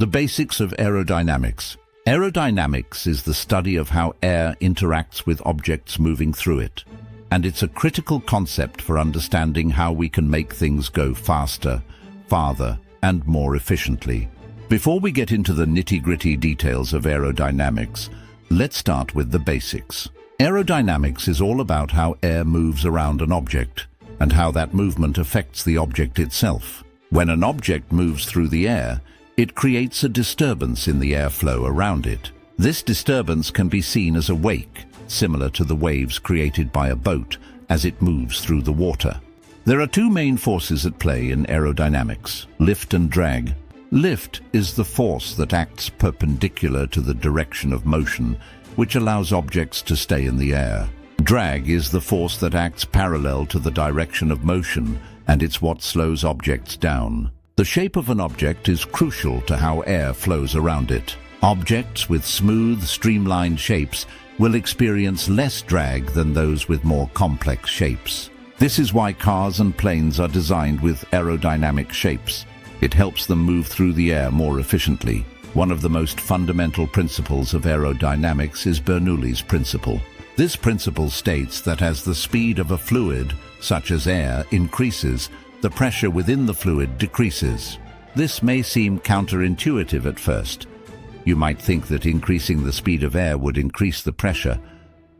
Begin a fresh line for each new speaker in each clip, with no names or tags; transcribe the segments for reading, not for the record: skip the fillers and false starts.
The basics of aerodynamics. Aerodynamics is the study of how air interacts with objects moving through it, and it's a critical concept for understanding how we can make things go faster, farther, and more efficiently. Before we get into the nitty-gritty details of aerodynamics, let's start with the basics. Aerodynamics is all about how air moves around an object, and how that movement affects the object itself. When an object moves through the air, it creates a disturbance in the airflow around it. This disturbance can be seen as a wake, similar to the waves created by a boat as it moves through the water. There are two main forces at play in aerodynamics: lift and drag. Lift is the force that acts perpendicular to the direction of motion, which allows objects to stay in the air. Drag is the force that acts parallel to the direction of motion, and it's what slows objects down. The shape of an object is crucial to how air flows around it. Objects with smooth, streamlined shapes will experience less drag than those with more complex shapes. This is why cars and planes are designed with aerodynamic shapes. It helps them move through the air more efficiently. One of the most fundamental principles of aerodynamics is Bernoulli's principle. This principle states that as the speed of a fluid, such as air, increases, the pressure within the fluid decreases. This may seem counterintuitive at first. You might think that increasing the speed of air would increase the pressure,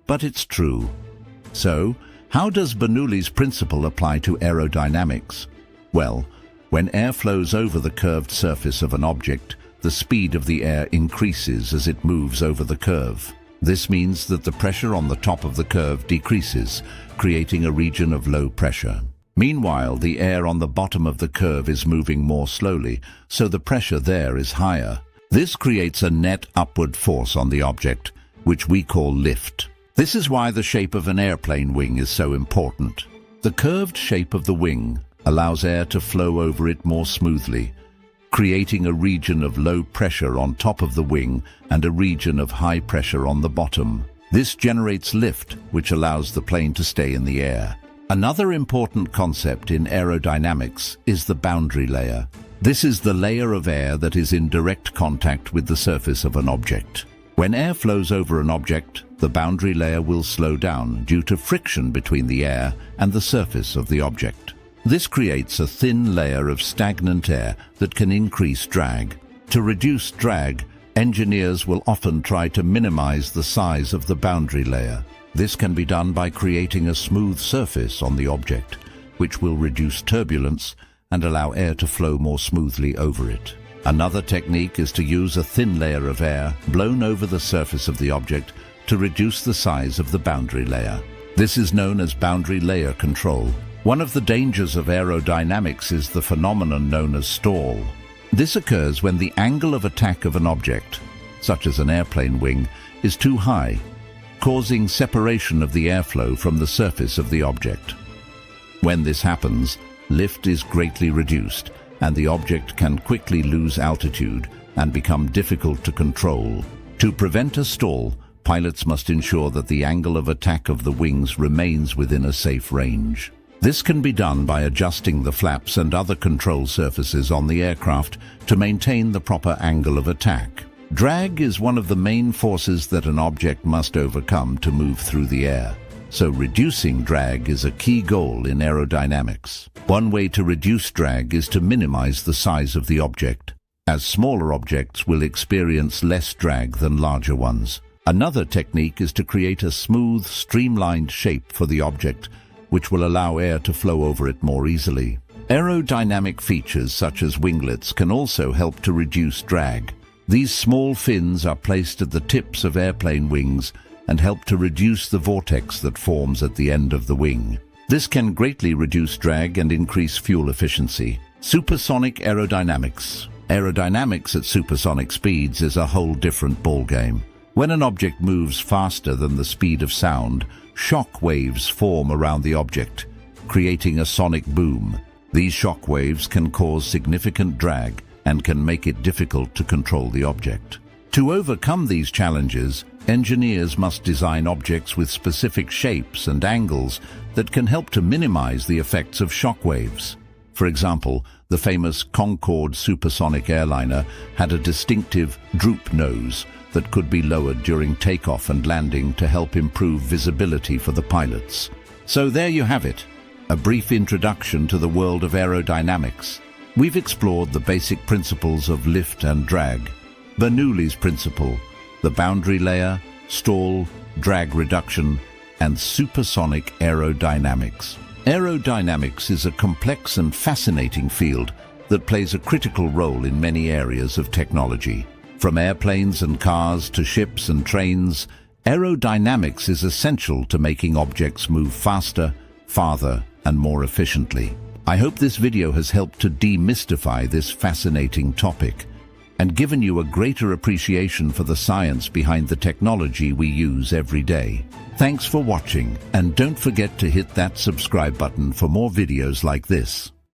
but it's true. So, how does Bernoulli's principle apply to aerodynamics? Well, when air flows over the curved surface of an object, the speed of the air increases as it moves over the curve. This means that the pressure on the top of the curve decreases, creating a region of low pressure. Meanwhile, the air on the bottom of the curve is moving more slowly, so the pressure there is higher. This creates a net upward force on the object, which we call lift. This is why the shape of an airplane wing is so important. The curved shape of the wing allows air to flow over it more smoothly, creating a region of low pressure on top of the wing and a region of high pressure on the bottom. This generates lift, which allows the plane to stay in the air. Another important concept in aerodynamics is the boundary layer. This is the layer of air that is in direct contact with the surface of an object. When air flows over an object, the boundary layer will slow down due to friction between the air and the surface of the object. This creates a thin layer of stagnant air that can increase drag. To reduce drag, engineers will often try to minimize the size of the boundary layer. This can be done by creating a smooth surface on the object, which will reduce turbulence and allow air to flow more smoothly over it. Another technique is to use a thin layer of air blown over the surface of the object to reduce the size of the boundary layer. This is known as boundary layer control. One of the dangers of aerodynamics is the phenomenon known as stall. This occurs when the angle of attack of an object, such as an airplane wing, is too high, causing separation of the airflow from the surface of the object. When this happens, lift is greatly reduced, and the object can quickly lose altitude and become difficult to control. To prevent a stall, pilots must ensure that the angle of attack of the wings remains within a safe range. This can be done by adjusting the flaps and other control surfaces on the aircraft to maintain the proper angle of attack. Drag is one of the main forces that an object must overcome to move through the air, so reducing drag is a key goal in aerodynamics. One way to reduce drag is to minimize the size of the object, as smaller objects will experience less drag than larger ones. Another technique is to create a smooth, streamlined shape for the object, which will allow air to flow over it more easily. Aerodynamic features such as winglets can also help to reduce drag. These small fins are placed at the tips of airplane wings and help to reduce the vortex that forms at the end of the wing. This can greatly reduce drag and increase fuel efficiency. Supersonic aerodynamics. Aerodynamics at supersonic speeds is a whole different ballgame. When an object moves faster than the speed of sound, shock waves form around the object, creating a sonic boom. These shock waves can cause significant drag and can make it difficult to control the object. To overcome these challenges, engineers must design objects with specific shapes and angles that can help to minimize the effects of shock waves. For example, the famous Concorde supersonic airliner had a distinctive droop nose that could be lowered during takeoff and landing to help improve visibility for the pilots. So there you have it, a brief introduction to the world of aerodynamics. We've explored the basic principles of lift and drag, Bernoulli's principle, the boundary layer, stall, drag reduction, and supersonic aerodynamics. Aerodynamics is a complex and fascinating field that plays a critical role in many areas of technology. From airplanes and cars to ships and trains, aerodynamics is essential to making objects move faster, farther, and more efficiently. I hope this video has helped to demystify this fascinating topic and given you a greater appreciation for the science behind the technology we use every day. Thanks for watching, and don't forget to hit that subscribe button for more videos like this.